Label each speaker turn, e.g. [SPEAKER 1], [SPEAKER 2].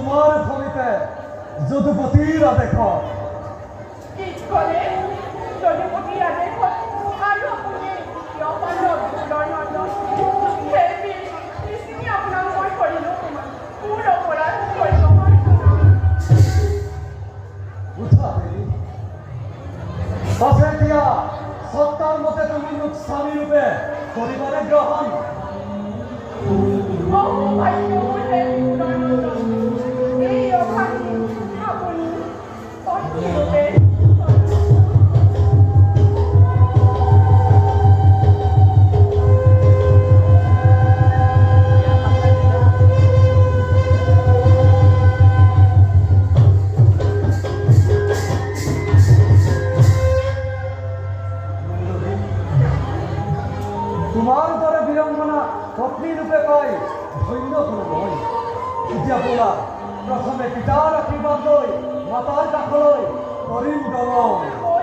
[SPEAKER 1] তোমাৰ ফলিতে যদুপতিৰ আদেশত
[SPEAKER 2] কি ক'লে যদুপতিৰ আদেশত আৰু আপুনি কিয় পালে ভুলৰ নন্দন সেই বিষ্ণু আপোনাক মই কৰিলোঁ মোৰ অপৰাধ কৰিব পাৰিছোঁ
[SPEAKER 1] উঠা দেৱী পাছে এতিয়া সত্তাৰ মতে তুমি মোক স্বামী ৰূপে কৰিবানে গ্ৰহণ
[SPEAKER 2] ভাগ্য মোৰ সেই ভুলৰ নন্দন এই অশান্তি আপুনি পত্নী ৰূপে
[SPEAKER 1] তোমাৰ দৰে বিৰংগনা পত্নী ৰূপে পাই ধন্য কোনো নহয় এতিয়া বোলা প্ৰথমে পিতাৰ আশীৰ্বাদ লৈ মাতাৰ কাষলৈ কৰিম গমন